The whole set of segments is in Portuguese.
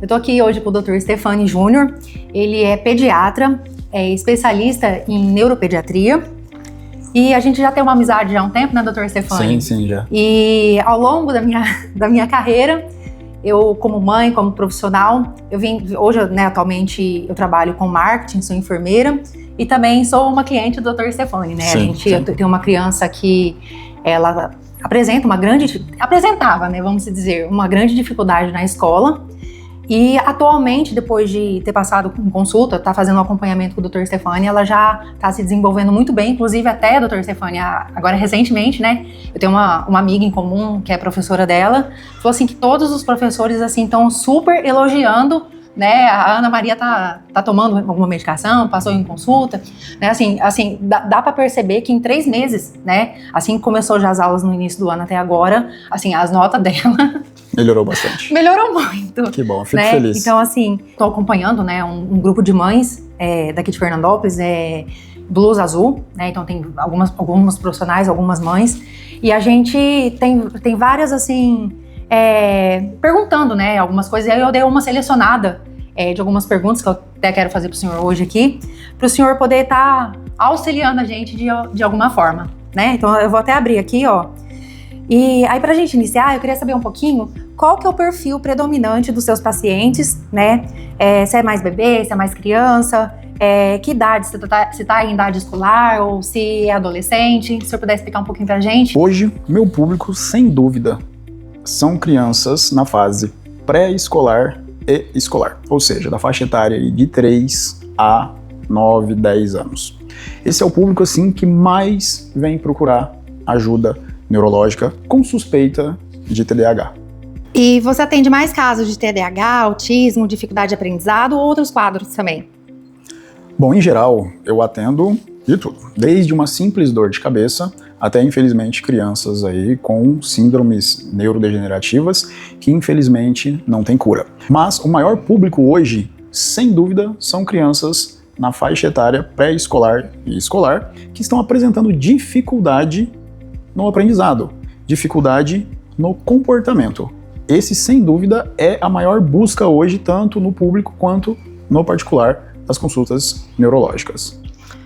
Eu tô aqui hoje com o Dr. Stefani Júnior. Ele é pediatra, é especialista em neuropediatria. E a gente já tem uma amizade já há um tempo, né, Dr. Stefani? Sim, já. E ao longo da minha carreira, eu como mãe, como profissional, hoje, né, atualmente eu trabalho com marketing, sou enfermeira e também sou uma cliente do Dr. Stefani, né? Eu tenho uma criança que ela apresentava, né, vamos dizer, uma grande dificuldade na escola. E atualmente, depois de ter passado em consulta, tá fazendo um acompanhamento com o Dr. Stefani, ela já tá se desenvolvendo muito bem, inclusive até, Dr. Stefani, agora recentemente, né, eu tenho uma amiga em comum, que é professora dela, falou assim que todos os professores, assim, estão super elogiando, né, a Ana Maria tá tomando alguma medicação, passou em consulta, né, assim, dá pra perceber que em 3 meses, né, assim que começou já as aulas no início do ano até agora, assim, as notas dela... Melhorou bastante. Melhorou muito. Que bom, fico né? feliz. Então, assim, tô acompanhando, né, um grupo de mães daqui de Fernandópolis, Blusa Azul, né, então tem algumas profissionais, algumas mães, e a gente tem várias, assim, perguntando, né, algumas coisas, e aí eu dei uma selecionada de algumas perguntas que eu até quero fazer pro senhor hoje aqui, pro senhor poder estar auxiliando a gente de alguma forma, né, então eu vou até abrir aqui, ó. E aí, pra gente iniciar, eu queria saber um pouquinho qual que é o perfil predominante dos seus pacientes, né? Se é mais bebê, se é mais criança, que idade, se tá em idade escolar ou se é adolescente, se o senhor puder explicar um pouquinho pra gente. Hoje, meu público, sem dúvida, são crianças na fase pré-escolar e escolar, ou seja, da faixa etária de 3 a 9, 10 anos. Esse é o público, assim, que mais vem procurar ajuda neurológica com suspeita de TDAH. E você atende mais casos de TDAH, autismo, dificuldade de aprendizado ou outros quadros também? Bom, em geral, eu atendo de tudo, desde uma simples dor de cabeça até, infelizmente, crianças aí com síndromes neurodegenerativas que, infelizmente, não tem cura. Mas o maior público hoje, sem dúvida, são crianças na faixa etária pré-escolar e escolar que estão apresentando dificuldade no aprendizado, dificuldade no comportamento. Esse, sem dúvida, é a maior busca hoje, tanto no público quanto no particular, das consultas neurológicas.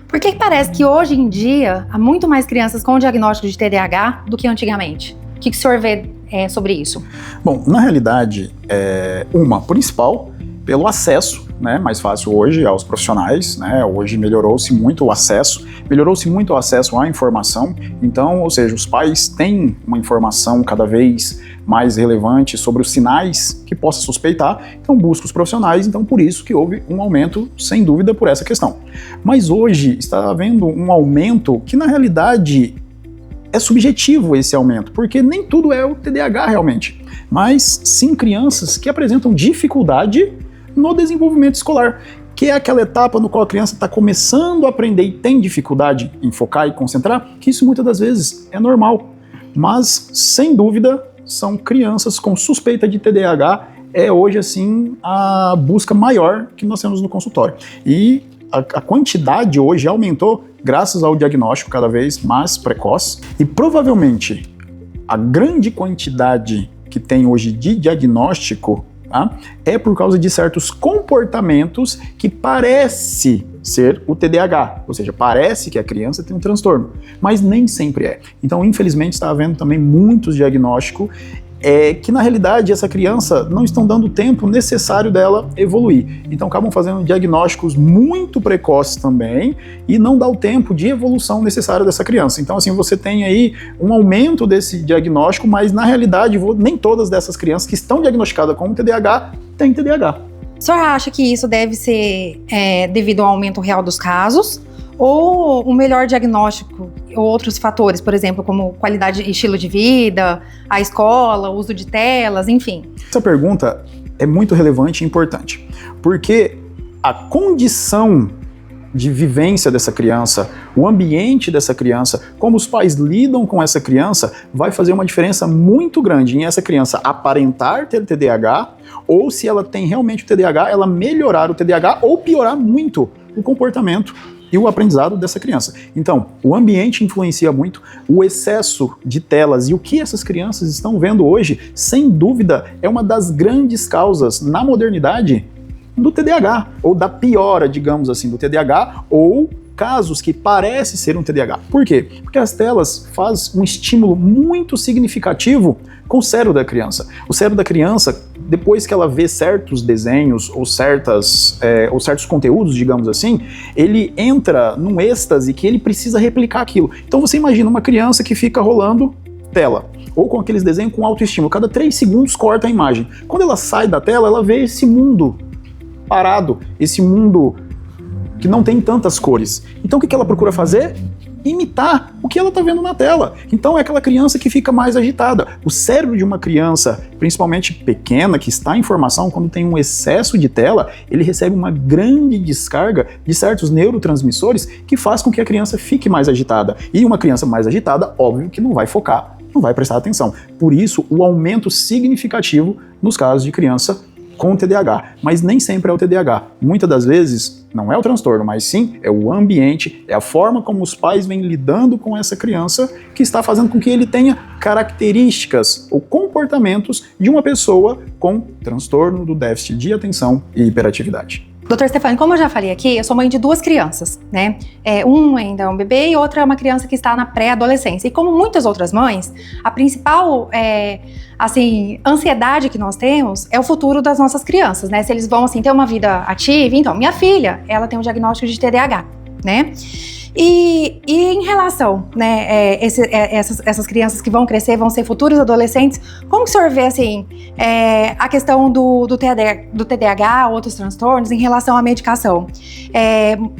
Por que parece que hoje em dia há muito mais crianças com diagnóstico de TDAH do que antigamente? O que o senhor vê sobre isso? Bom, na realidade, uma principal, pelo acesso, né, mais fácil hoje aos profissionais, né, hoje melhorou-se muito o acesso à informação, então, ou seja, os pais têm uma informação cada vez mais relevante sobre os sinais que possa suspeitar, então busca os profissionais, então por isso que houve um aumento, sem dúvida, por essa questão. Mas hoje está havendo um aumento que, na realidade, é subjetivo esse aumento, porque nem tudo é o TDAH realmente, mas sim crianças que apresentam dificuldade no desenvolvimento escolar, que é aquela etapa no qual a criança está começando a aprender e tem dificuldade em focar e concentrar, que isso muitas das vezes é normal. Mas, sem dúvida, são crianças com suspeita de TDAH, hoje assim a busca maior que nós temos no consultório. E a quantidade hoje aumentou graças ao diagnóstico cada vez mais precoce e provavelmente a grande quantidade que tem hoje de diagnóstico é por causa de certos comportamentos que parece ser o TDAH, ou seja, parece que a criança tem um transtorno, mas nem sempre é. Então, infelizmente, está havendo também muitos diagnósticos que, na realidade, essa criança não estão dando o tempo necessário dela evoluir. Então, acabam fazendo diagnósticos muito precoces também e não dá o tempo de evolução necessário dessa criança. Então, assim, você tem aí um aumento desse diagnóstico, mas, na realidade, nem todas dessas crianças que estão diagnosticadas com TDAH têm TDAH. O senhor acha que isso deve ser devido ao aumento real dos casos ou um melhor diagnóstico ou outros fatores, por exemplo, como qualidade e estilo de vida, a escola, o uso de telas, enfim? Essa pergunta é muito relevante e importante, porque a condição de vivência dessa criança, o ambiente dessa criança, como os pais lidam com essa criança, vai fazer uma diferença muito grande em essa criança aparentar ter TDAH ou, se ela tem realmente o TDAH, ela melhorar o TDAH ou piorar muito o comportamento e o aprendizado dessa criança. Então, o ambiente influencia muito, o excesso de telas e o que essas crianças estão vendo hoje, sem dúvida, é uma das grandes causas na modernidade do TDAH, ou da piora, digamos assim, do TDAH, ou casos que parece ser um TDAH. Por quê? Porque as telas fazem um estímulo muito significativo com o cérebro da criança. O cérebro da criança, depois que ela vê certos desenhos ou certos conteúdos, digamos assim, ele entra num êxtase que ele precisa replicar aquilo. Então você imagina uma criança que fica rolando tela, ou com aqueles desenhos com autoestímulo. Cada 3 segundos corta a imagem. Quando ela sai da tela, ela vê esse mundo parado, esse mundo que não tem tantas cores. Então o que ela procura fazer? Imitar o que ela está vendo na tela. Então é aquela criança que fica mais agitada. O cérebro de uma criança, principalmente pequena, que está em formação, quando tem um excesso de tela, ele recebe uma grande descarga de certos neurotransmissores que faz com que a criança fique mais agitada. E uma criança mais agitada, óbvio que não vai focar, não vai prestar atenção. Por isso, o aumento significativo nos casos de criança com TDAH, mas nem sempre é o TDAH. Muitas das vezes não é o transtorno, mas sim é o ambiente, é a forma como os pais vêm lidando com essa criança que está fazendo com que ele tenha características ou comportamentos de uma pessoa com transtorno do déficit de atenção e hiperatividade. Doutor Stefani, como eu já falei aqui, eu sou mãe de 2 crianças, né? Um ainda é um bebê e outra é uma criança que está na pré-adolescência. E como muitas outras mães, a principal ansiedade que nós temos é o futuro das nossas crianças, né? Se eles vão, ter uma vida ativa. Então, minha filha, ela tem um diagnóstico de TDAH, né? E em relação, né, essas crianças que vão crescer, vão ser futuros adolescentes, como que o senhor vê, a questão do TDAH, outros transtornos, em relação à medicação?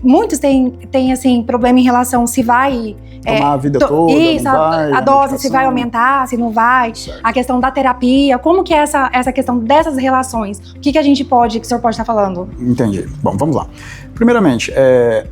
Muitos têm problema em relação se vai... Tomar a vida toda, isso, não vai, a dose, se vai aumentar, se não vai, certo. A questão da terapia, como que é essa questão dessas relações? O que o senhor pode estar falando? Entendi. Bom, vamos lá. Primeiramente,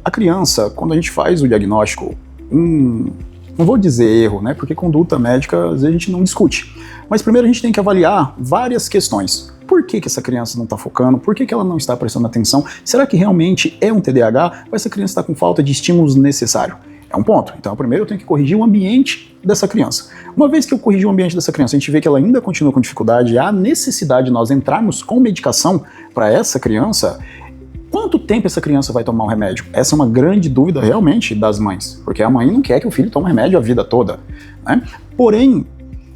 a criança, quando a gente faz o diagnóstico, não vou dizer erro, né? Porque conduta médica, às vezes a gente não discute. Mas primeiro a gente tem que avaliar várias questões. Por que essa criança não está focando? Por que ela não está prestando atenção? Será que realmente é um TDAH? Ou essa criança está com falta de estímulos necessários? É um ponto. Então, primeiro eu tenho que corrigir o ambiente dessa criança. Uma vez que eu corrigi o ambiente dessa criança, a gente vê que ela ainda continua com dificuldade, há necessidade de nós entrarmos com medicação para essa criança. Quanto tempo essa criança vai tomar um remédio? Essa é uma grande dúvida realmente das mães, porque a mãe não quer que o filho tome remédio a vida toda, né? Porém,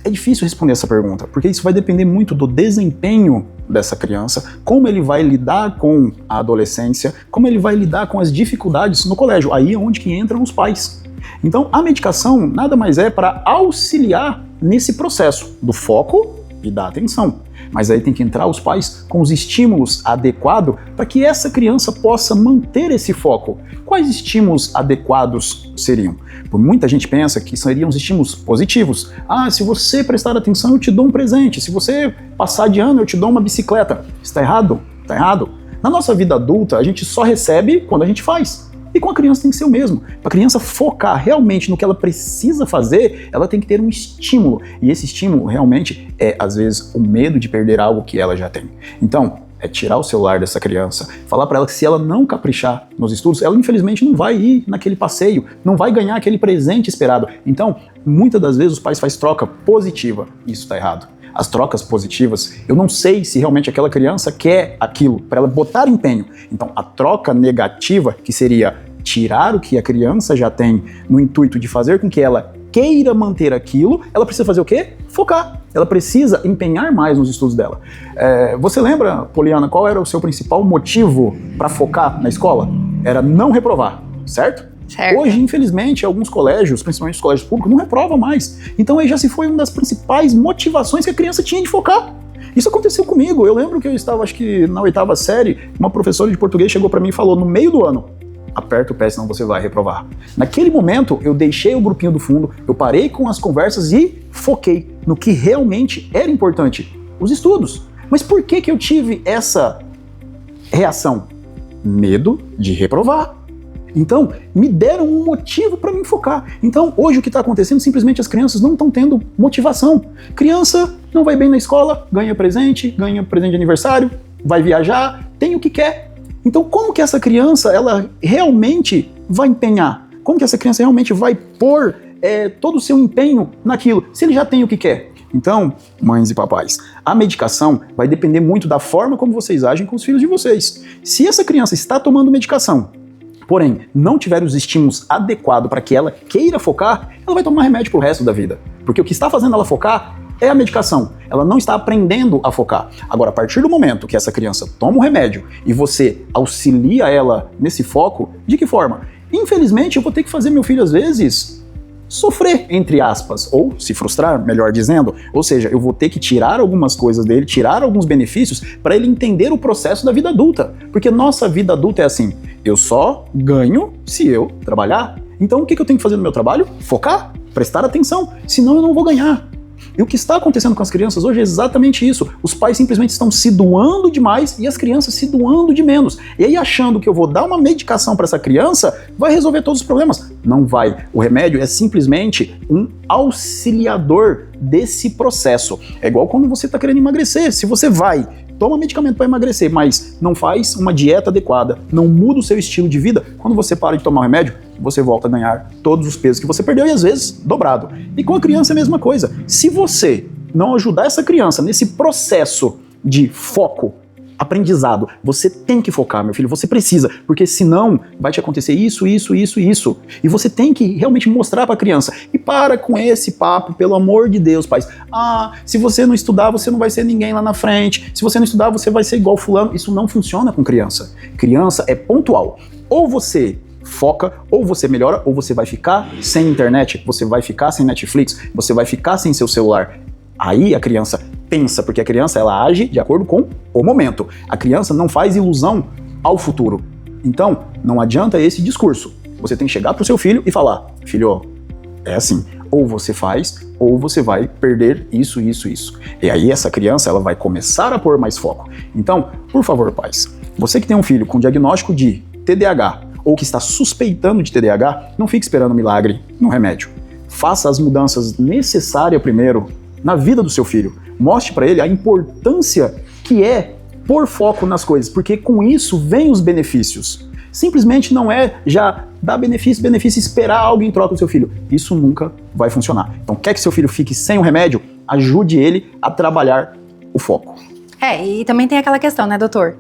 é difícil responder essa pergunta, porque isso vai depender muito do desempenho dessa criança, como ele vai lidar com a adolescência, como ele vai lidar com as dificuldades no colégio. Aí é onde que entram os pais. Então, a medicação nada mais é para auxiliar nesse processo do foco e da atenção. Mas aí tem que entrar os pais com os estímulos adequados para que essa criança possa manter esse foco. Quais estímulos adequados seriam? Muita gente pensa que seriam os estímulos positivos. Ah, se você prestar atenção, eu te dou um presente. Se você passar de ano, eu te dou uma bicicleta. Está errado? Está errado. Na nossa vida adulta, a gente só recebe quando a gente faz. E com a criança tem que ser o mesmo. Para a criança focar realmente no que ela precisa fazer, ela tem que ter um estímulo. E esse estímulo realmente é, às vezes, o medo de perder algo que ela já tem. Então, é tirar o celular dessa criança, falar para ela que se ela não caprichar nos estudos, ela infelizmente não vai ir naquele passeio, não vai ganhar aquele presente esperado. Então, muitas das vezes os pais fazem troca positiva. Isso está errado. As trocas positivas, eu não sei se realmente aquela criança quer aquilo, para ela botar empenho. Então, a troca negativa, que seria tirar o que a criança já tem no intuito de fazer com que ela queira manter aquilo, ela precisa fazer o quê? Focar. Ela precisa empenhar mais nos estudos dela. Você lembra, Poliana, qual era o seu principal motivo para focar na escola? Era não reprovar, certo? Certo. Hoje, infelizmente, alguns colégios, principalmente os colégios públicos, não reprovam mais. Então aí já se foi uma das principais motivações que a criança tinha de focar. Isso aconteceu comigo. Eu lembro que eu estava, acho que na 8ª série, uma professora de português chegou para mim e falou, no meio do ano, aperta o pé, senão você vai reprovar. Naquele momento, eu deixei o grupinho do fundo, eu parei com as conversas e foquei no que realmente era importante, os estudos. Mas por que eu tive essa reação? Medo de reprovar. Então, me deram um motivo para me focar. Então, hoje o que está acontecendo, simplesmente as crianças não estão tendo motivação. Criança não vai bem na escola, ganha presente de aniversário, vai viajar, tem o que quer. Então, como que essa criança, ela realmente vai empenhar? Como que essa criança realmente vai pôr todo o seu empenho naquilo, se ele já tem o que quer? Então, mães e papais, a medicação vai depender muito da forma como vocês agem com os filhos de vocês. Se essa criança está tomando medicação, porém não tiver os estímulos adequados para que ela queira focar, ela vai tomar remédio pro resto da vida. Porque o que está fazendo ela focar é a medicação. Ela não está aprendendo a focar. Agora, a partir do momento que essa criança toma um remédio e você auxilia ela nesse foco, de que forma? Infelizmente, eu vou ter que fazer meu filho, às vezes, sofrer, entre aspas, ou se frustrar, melhor dizendo. Ou seja, eu vou ter que tirar algumas coisas dele, tirar alguns benefícios para ele entender o processo da vida adulta. Porque nossa vida adulta é assim, eu só ganho se eu trabalhar. Então o que eu tenho que fazer no meu trabalho? Focar, prestar atenção, senão eu não vou ganhar. E o que está acontecendo com as crianças hoje é exatamente isso. Os pais simplesmente estão se doando demais e as crianças se doando de menos. E aí achando que eu vou dar uma medicação para essa criança, vai resolver todos os problemas. Não vai. O remédio é simplesmente um auxiliador desse processo. É igual quando você está querendo emagrecer. Se você vai, toma medicamento para emagrecer, mas não faz uma dieta adequada, não muda o seu estilo de vida, quando você para de tomar o remédio, você volta a ganhar todos os pesos que você perdeu e às vezes dobrado. E com a criança é a mesma coisa. Se você não ajudar essa criança nesse processo de foco, aprendizado, você tem que focar, meu filho, você precisa, porque senão vai te acontecer isso. E você tem que realmente mostrar para a criança. E para com esse papo, pelo amor de Deus, pais. Se você não estudar, você não vai ser ninguém lá na frente. Se você não estudar, você vai ser igual fulano. Isso não funciona com criança. Criança é pontual. Ou você foca, ou você melhora, ou você vai ficar sem internet, você vai ficar sem Netflix, você vai ficar sem seu celular. Aí a criança pensa, porque a criança ela age de acordo com o momento. A criança não faz ilusão ao futuro. Então, não adianta esse discurso. Você tem que chegar pro seu filho e falar, filho, é assim, ou você faz, ou você vai perder isso. E aí essa criança ela vai começar a pôr mais foco. Então, por favor, pais, você que tem um filho com diagnóstico de TDAH, ou que está suspeitando de TDAH, não fique esperando milagre no remédio. Faça as mudanças necessárias primeiro na vida do seu filho. Mostre para ele a importância que é pôr foco nas coisas, porque com isso vem os benefícios. Simplesmente não é já dar benefício e esperar algo em troca do seu filho. Isso nunca vai funcionar. Então, quer que seu filho fique sem o remédio? Ajude ele a trabalhar o foco. E também tem aquela questão, né, doutor?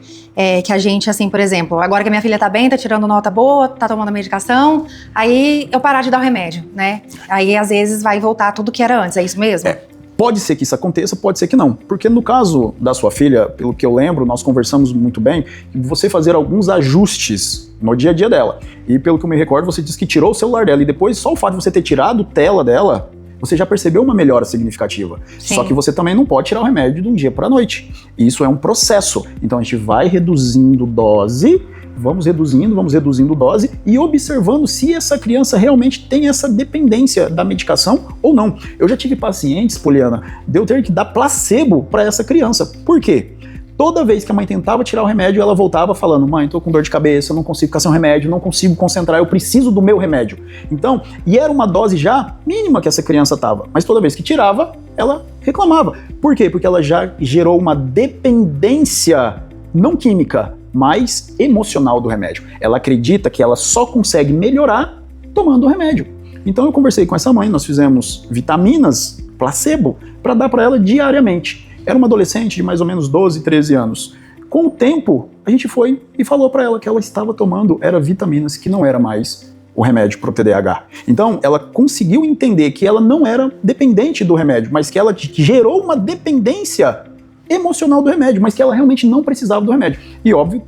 Que a gente, assim, por exemplo, agora que a minha filha tá bem, tá tirando nota boa, tá tomando a medicação, aí eu parar de dar o remédio, né? Aí, às vezes, vai voltar tudo que era antes, é isso mesmo? Pode ser que isso aconteça, pode ser que não. Porque no caso da sua filha, pelo que eu lembro, nós conversamos muito bem, você fazer alguns ajustes no dia a dia dela. E pelo que eu me recordo, você disse que tirou o celular dela e depois só o fato de você ter tirado tela dela, você já percebeu uma melhora significativa. Sim. Só que você também não pode tirar o remédio de um dia para a noite. Isso é um processo. Então a gente vai reduzindo dose, vamos reduzindo dose e observando se essa criança realmente tem essa dependência da medicação ou não. Eu já tive pacientes, Poliana, de eu ter que dar placebo para essa criança. Por quê? Toda vez que a mãe tentava tirar o remédio, ela voltava falando, mãe, tô com dor de cabeça, não consigo ficar sem remédio, não consigo concentrar, eu preciso do meu remédio. Então, e era uma dose já mínima que essa criança tava, mas toda vez que tirava, ela reclamava. Por quê? Porque ela já gerou uma dependência, não química, mas emocional do remédio. Ela acredita que ela só consegue melhorar tomando o remédio. Então eu conversei com essa mãe, nós fizemos vitaminas, placebo, para dar para ela diariamente. Era uma adolescente de mais ou menos 12, 13 anos. Com o tempo, a gente foi e falou para ela que ela estava tomando vitaminas, que não era mais o remédio para o TDAH. Então, ela conseguiu entender que ela não era dependente do remédio, mas que ela gerou uma dependência emocional do remédio, mas que ela realmente não precisava do remédio. E óbvio,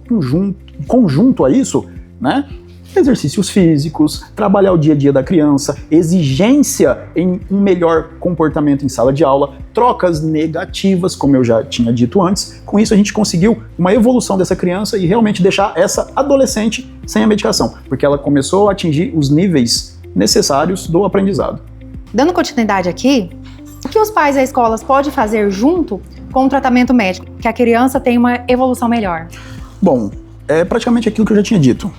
conjunto a isso, né? Exercícios físicos, trabalhar o dia a dia da criança, exigência em um melhor comportamento em sala de aula, trocas negativas, como eu já tinha dito antes. Com isso a gente conseguiu uma evolução dessa criança e realmente deixar essa adolescente sem a medicação, porque ela começou a atingir os níveis necessários do aprendizado. Dando continuidade aqui, o que os pais e as escolas podem fazer junto com o tratamento médico, que a criança tenha uma evolução melhor? Bom, é praticamente aquilo que eu já tinha dito.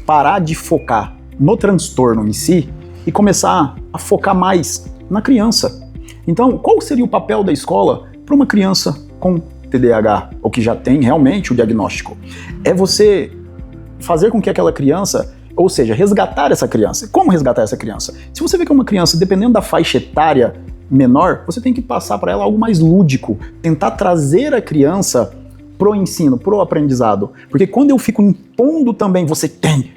Parar de focar no transtorno em si e começar a focar mais na criança. Então, qual seria o papel da escola para uma criança com TDAH, ou que já tem realmente o diagnóstico? É você fazer com que aquela criança ou seja, resgatar essa criança. Como resgatar essa criança? Se você vê que é uma criança, dependendo da faixa etária menor, você tem que passar para ela algo mais lúdico, tentar trazer a criança pro ensino, pro aprendizado. Porque quando eu fico impondo também, você tem,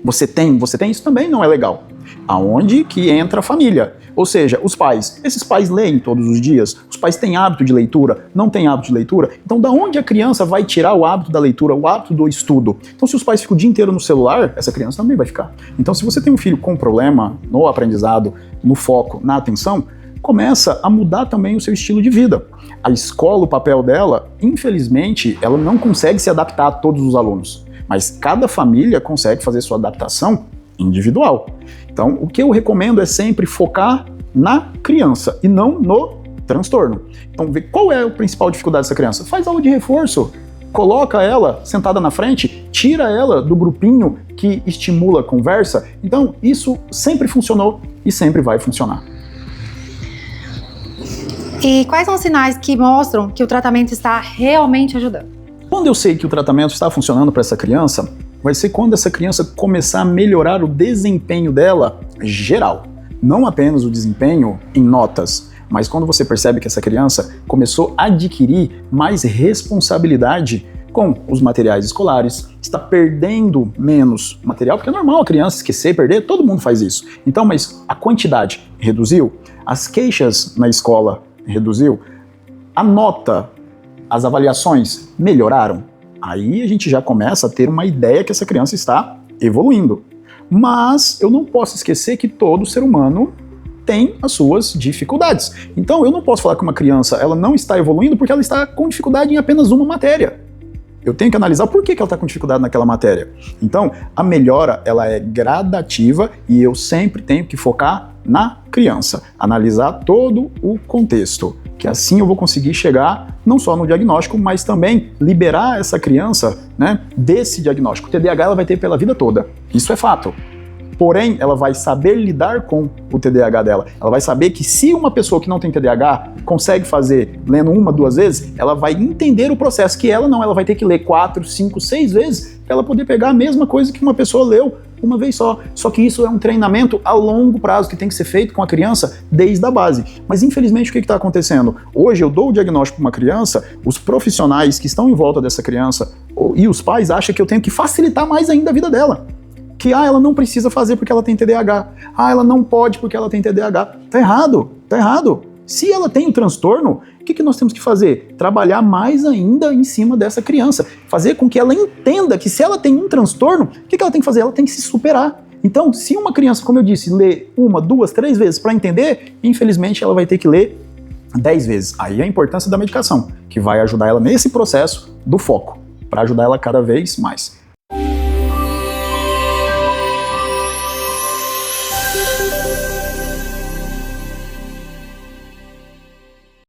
isso também não é legal. Aonde que entra a família? Ou seja, os pais. Esses pais leem todos os dias? Os pais têm hábito de leitura? Não têm hábito de leitura? Então, da onde a criança vai tirar o hábito da leitura, o hábito do estudo? Então, se os pais ficam o dia inteiro no celular, essa criança também vai ficar. Então, se você tem um filho com problema no aprendizado, no foco, na atenção, começa a mudar também o seu estilo de vida. A escola, o papel dela, infelizmente, ela não consegue se adaptar a todos os alunos, mas cada família consegue fazer sua adaptação individual. Então, o que eu recomendo é sempre focar na criança e não no transtorno. Então, ver qual é a principal dificuldade dessa criança. Faz aula de reforço. Coloca ela sentada na frente, tira ela do grupinho que estimula a conversa. Então, isso sempre funcionou e sempre vai funcionar. E quais são os sinais que mostram que o tratamento está realmente ajudando? Quando eu sei que o tratamento está funcionando para essa criança, vai ser quando essa criança começar a melhorar o desempenho dela geral. Não apenas o desempenho em notas, mas quando você percebe que essa criança começou a adquirir mais responsabilidade com os materiais escolares, está perdendo menos material, porque é normal a criança esquecer, perder, todo mundo faz isso. Então, mas a quantidade reduziu, as queixas na escola reduziu, a nota, as avaliações melhoraram. Aí a gente já começa a ter uma ideia que essa criança está evoluindo. Mas eu não posso esquecer que todo ser humano tem as suas dificuldades. Então eu não posso falar que uma criança ela não está evoluindo porque ela está com dificuldade em apenas uma matéria. Eu tenho que analisar por que ela está com dificuldade naquela matéria. Então, a melhora ela é gradativa e eu sempre tenho que focar na criança, analisar todo o contexto, que assim eu vou conseguir chegar não só no diagnóstico, mas também liberar essa criança, né, desse diagnóstico. O TDAH ela vai ter pela vida toda, isso é fato. Porém, ela vai saber lidar com o TDAH dela. Ela vai saber que se uma pessoa que não tem TDAH consegue fazer lendo 1, 2 vezes, ela vai entender o processo, que ela não, ela vai ter que ler 4, 5, 6 vezes para ela poder pegar a mesma coisa que uma pessoa leu uma vez só. Só que isso é um treinamento a longo prazo que tem que ser feito com a criança desde a base. Mas infelizmente o que está acontecendo? Hoje eu dou o diagnóstico para uma criança, os profissionais que estão em volta dessa criança e os pais acham que eu tenho que facilitar mais ainda a vida dela. Que ela não precisa fazer porque ela tem TDAH. Ela não pode porque ela tem TDAH. Tá errado, tá errado. Se ela tem o transtorno, o que nós temos que fazer? Trabalhar mais ainda em cima dessa criança. Fazer com que ela entenda que se ela tem um transtorno, o que ela tem que fazer? Ela tem que se superar. Então, se uma criança, como eu disse, lê 1, 2, 3 vezes para entender, infelizmente ela vai ter que ler 10 vezes. Aí a importância da medicação, que vai ajudar ela nesse processo do foco, para ajudar ela cada vez mais.